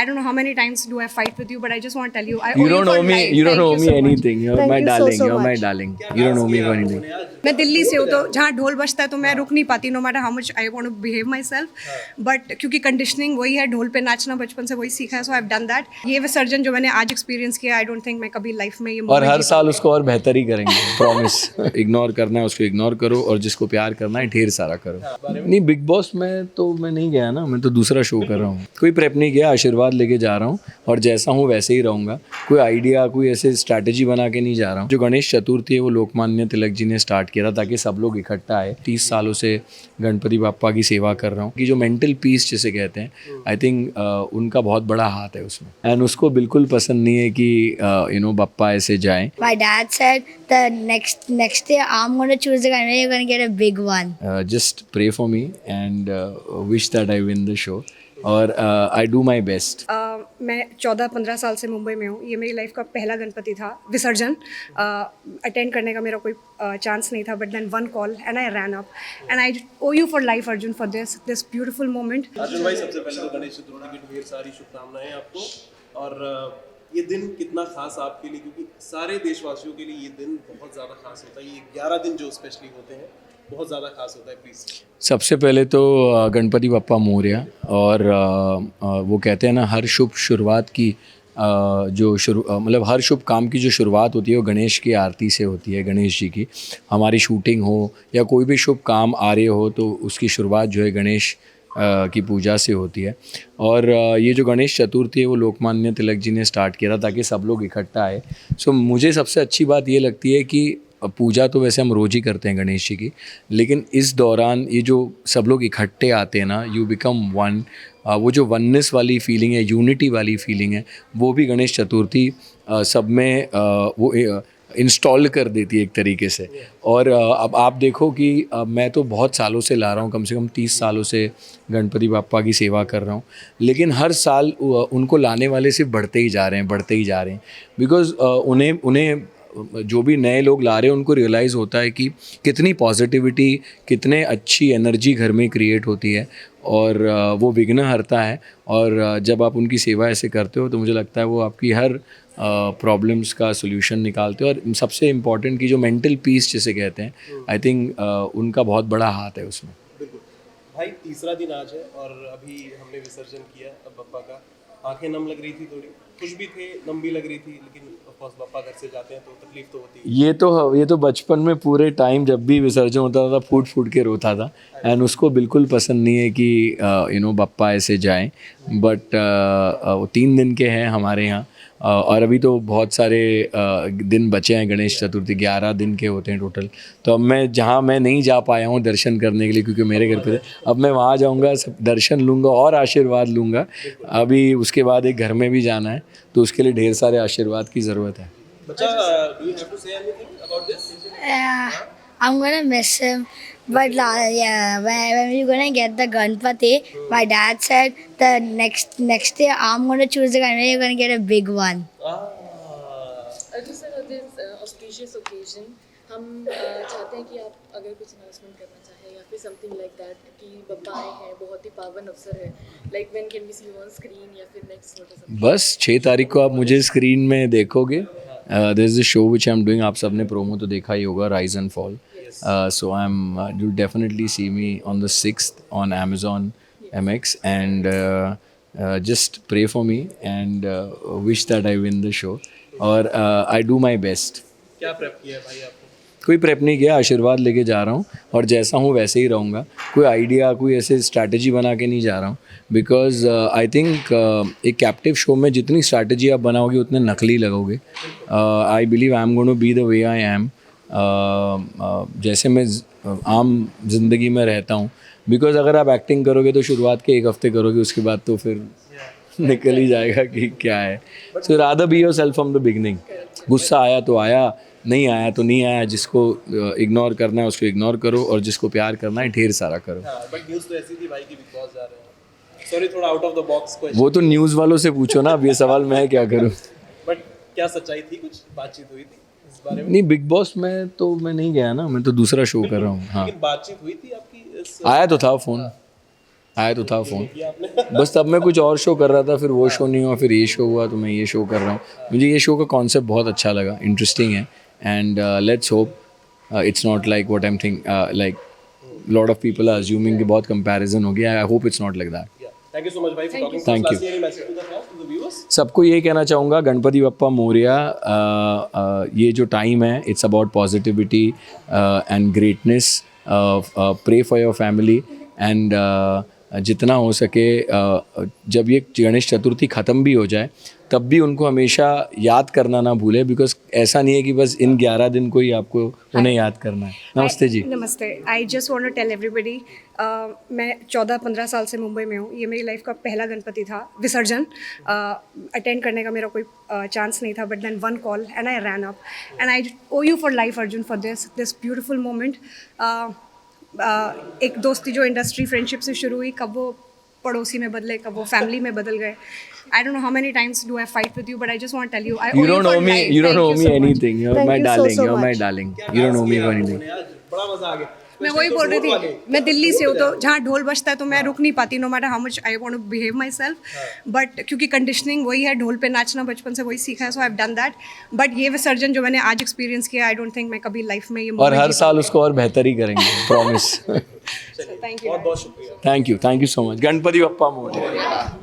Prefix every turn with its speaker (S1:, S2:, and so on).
S1: I don't know how many times do I fight with you, but I just want to tell you, I
S2: You
S1: owe
S2: don't
S1: you for
S2: owe me.
S1: life.
S2: You don't
S1: Thank
S2: owe
S1: you
S2: me
S1: so much.
S2: anything. You're
S3: Thank
S2: my
S3: you so,
S2: darling.
S3: so
S2: You're my
S3: much.
S2: darling. You don't owe me for anything.
S1: मैं दिल्ली से हूँ तो जहाँ ढोल बजता है तो मैं रुक नहीं पाती, no matter how much I want to behave myself, but क्योंकि कंडीशनिंग वही है, ढोल पे नाचना बचपन से वही सीखा है, so I have done that. ये विसर्जन जो मैंने आज एक्सपीरियंस किया, आई डोंट थिंक मैं कभी लाइफ में ये
S2: और हर साल उसको और बेहतर ही करेंगे, प्रॉमिस. इग्नोर करना है उसको इग्नोर करो, और जिसको प्यार करना है ढेर सारा करो. नहीं, बिग बॉस में तो मैं नहीं गया ना, मैं तो दूसरा शो कर रहा हूँ. कोई प्रेप नहीं किया, आशीर्वाद लेके जा रहा हूँ और जैसा हूँ वैसे ही रहूँगा. कोई आइडिया, कोई ऐसे स्ट्रैटेजी बना के नहीं जा रहा हूँ. जो गणेश चतुर्थी है वो लोकमान्य तिलक जी ने स्टार्ट किया था ताकि सब लोग इकट्ठा आए. 30 सालों से गणपति बाप्पा की सेवा कर रहा हूँ कि जो मेंटल पीस जिसे कहते हैं, आई थिंक उनका बहुत बड़ा हाथ है उसमें. एंड उसको बिल्कुल पसंद नहीं है कि बाप्पा ऐसे जाएं.
S3: My dad said the next day I'm gonna choose the guy and you're gonna get a big one.
S2: Just pray for me and wish that I win the show. और I do my best.
S1: मैं 14-15 साल से मुंबई में हूँ. ये मेरी life का पहला गणपति था विसर्जन. अटेंड करने का मेरा कोई चांस नहीं था, but then one call and I ran up and I owe you for life Arjun for this beautiful moment.
S4: Arjun भाई, सबसे पहले तो गणेश चतुर्थी की ढेर सारी शुभकामनाएं आपको. और ये दिन कितना खास आपके लिए, क्योंकि सारे देशवासियों के लिए ये दिन बहुत ज़्यादा खास होता है. ये 11 दिन जो स्पेशली होते हैं बहुत ज़्यादा खास होता है. प्लीज़.
S2: सबसे पहले तो गणपति बप्पा मोरया. और वो कहते हैं ना, हर शुभ शुरुआत की मतलब हर शुभ काम की जो शुरुआत होती है वो गणेश की आरती से होती है, गणेश जी की. हमारी शूटिंग हो या कोई भी शुभ काम आ रहे हो तो उसकी शुरुआत जो है गणेश की पूजा से होती है. और ये जो गणेश चतुर्थी है वो लोकमान्य तिलक जी ने स्टार्ट किया था ताकि सब लोग इकट्ठा आए. सो मुझे सबसे अच्छी बात ये लगती है कि पूजा तो वैसे हम रोज़ ही करते हैं गणेश जी की, लेकिन इस दौरान ये जो सब लोग इकट्ठे आते हैं ना, यू बिकम वन. वो जो वननेस वाली फीलिंग है, यूनिटी वाली फीलिंग है, वो भी गणेश चतुर्थी सब में वो इंस्टॉल कर देती है एक तरीके से. और अब आप देखो कि मैं तो बहुत सालों से ला रहा हूँ, कम से कम 30 सालों से गणपति बाप्पा की सेवा कर रहा हूँ, लेकिन हर साल उनको लाने वाले सिर्फ बढ़ते ही जा रहे हैं. बिकॉज़ उन्हें जो भी नए लोग ला रहे हैं उनको रियलाइज़ होता है कि कितनी पॉजिटिविटी, कितने अच्छी एनर्जी घर में क्रिएट होती है, और वो विघ्न हरता है. और जब आप उनकी सेवा ऐसे करते हो तो मुझे लगता है वो आपकी हर प्रॉब्लम्स का सोल्यूशन निकालते हैं. और सबसे इम्पॉर्टेंट कि जो मेंटल पीस जिसे कहते हैं, आई थिंक उनका बहुत बड़ा हाथ है उसमें.
S4: बिल्कुल भाई, तीसरा दिन आज है और अभी हमने विसर्जन किया अब बप्पा का. आंखें नम लग रही थी, थोड़ी खुश भी थे, नम भी लग रही थी, लेकिन ऑफ कोर्स बप्पा घर से जाते हैं तो तकलीफ तो होती है.
S2: ये तो बचपन में पूरे टाइम जब भी विसर्जन होता था फूट के रोता था. एंड उसको बिल्कुल पसंद नहीं है कि बप्पा ऐसे जाएं. बट वो 3 दिन के हैं हमारे यहाँ. और अभी तो बहुत सारे दिन बचे हैं. गणेश चतुर्थी 11 दिन के होते हैं टोटल. तो अब मैं नहीं जा पाया हूँ दर्शन करने के लिए क्योंकि मेरे घर पे थे, अब मैं वहाँ जाऊँगा, सब दर्शन लूँगा और आशीर्वाद लूँगा. अभी उसके बाद एक घर में भी जाना है, तो उसके लिए ढेर सारे आशीर्वाद की ज़रूरत है.
S4: बच्चा, do you have to say anything about this?
S3: I'm gonna miss him, but when you're gonna get the Ganpati, my dad said the next day I'm gonna choose the guy and you're gonna get a big one.
S5: Arjun sir, on this auspicious occasion, हम चाहते हैं कि आप अगर कुछ announcement करना चाहें या फिर समथिंग लाइक दैट कि बप्पा आए हैं, बहुत ही पावन अवसर है, like when can we see you on screen या फिर नेक्स्ट.
S2: बस 6 तारीख को आप मुझे स्क्रीन में देखोगे. There is a show which I am doing. आप सबने प्रोमो तो देखा ही होगा, rise and fall. So you'll definitely see me on the 6th on Amazon MX, and just pray for me and wish that I win the show. और I do my best.
S4: क्या prep किया है भाई आपने?
S2: कोई prep नहीं किया, आशीर्वाद लेके जा रहा हूँ और जैसा हूँ वैसे ही रहूँगा. कोई आइडिया, कोई ऐसे स्ट्रैटेजी बना के नहीं जा रहा हूँ. बिकॉज आई थिंक एक कैप्टिव शो में जितनी स्ट्रैटेजी आप बनाओगे उतने नकली लगोगे. I believe I am going to be the way I am, जैसे मैं आम जिंदगी में रहता हूँ. बिकॉज अगर आप एक्टिंग करोगे तो शुरुआत के 1 हफ्ते करोगे, उसके बाद तो फिर निकल ही जाएगा कि क्या है. So rather be your self from the beginning. गुस्सा आया तो आया, नहीं आया तो नहीं आया. जिसको इग्नोर करना है उसको इग्नोर करो, और जिसको प्यार करना है ढेर सारा करो.
S4: बट न्यूज़ तो ऐसी थी भाई कि बिग बॉस जा रहे हैं. सॉरी, थोड़ा out of the box question.
S2: वो तो न्यूज़ वालों से पूछो ना, अब ये सवाल मैं क्या करूँ.
S4: बट क्या सच्चाई थी, कुछ बातचीत हुई थी इस बारे में?
S2: नहीं, बिग बॉस में तो मैं नहीं गया ना, मैं तो दूसरा शो कर रहा हूँ. हाँ,
S4: लेकिन बातचीत हुई थी आपकी
S2: आया तो था फ़ोन. आया तो था फ़ोन, बस तब मैं कुछ और शो कर रहा था, फिर वो शो नहीं हुआ, फिर ये शो हुआ, तो मैं ये शो कर रहा हूँ. मुझे ये शो का कॉन्सेप्ट बहुत अच्छा लगा, इंटरेस्टिंग है. And let's hope it's not like what I am think like lot of people are assuming कि बहुत कंपैरिजन हो गया. I hope it's not like that.
S4: Thank you so much भाई for talking.
S2: Thank you.
S4: Lastly, any message to the fans, to the viewers?
S2: सबको ये कहना चाहूँगा, गणपति बप्पा मोरया. ये जो टाइम है, it's about positivity and greatness. Pray for your family एंड जितना हो सके जब ये गणेश चतुर्थी ख़त्म भी हो जाए तब भी उनको हमेशा याद करना ना भूले, बिकॉज ऐसा नहीं है कि बस इन 11 दिन को ही आपको उन्हें याद करना है. नमस्ते जी.
S1: नमस्ते. I just want to tell everybody, मैं 14-15 साल से मुंबई में हूँ. ये मेरी लाइफ का पहला गणपति था, विसर्जन. अटेंड करने का मेरा कोई चांस नहीं था, but then one call and I ran up. And I owe you for life Arjun for this beautiful moment. एक दोस्ती जो इंडस्ट्री फ्रेंडशिप से शुरू हुई, कब वो पड़ोसी में बदले, कब वो फैमिली में बदल गए. I don't know how many times do I fight with you, but I just want to tell you, I owe
S2: You
S1: you
S2: don't
S1: for
S2: owe me.
S1: life.
S2: You don't
S1: Thank
S2: owe
S1: you
S2: me
S1: so much.
S2: anything. You're
S1: Thank
S2: my
S1: you
S2: darling.
S1: so
S2: You're my
S1: much.
S2: darling. You don't owe me for anything.
S4: बड़ा मजा आ गया.
S1: मैं वही बोल रही थी, मैं दिल्ली से हूँ, तो जहाँ ढोल बजता है तो मैं रुक नहीं पाती, no matter how much I want to behave myself. But क्योंकि कंडीशनिंग वही है, ढोल पे नाचना बचपन से वही सीखा है, so I have done that. But ये विसर्जन जो मैंने आज एक्सपीरियंस किया, आई डोंट थिंक मैं कभी लाइफ में ये
S2: और हर साल उसको और बेहतर ही करेंगे, प्रॉमिस.
S1: Thank you.
S4: बहुत बहुत शुक्रिया.
S2: Thank you so much. Ganpati Bappa Morya.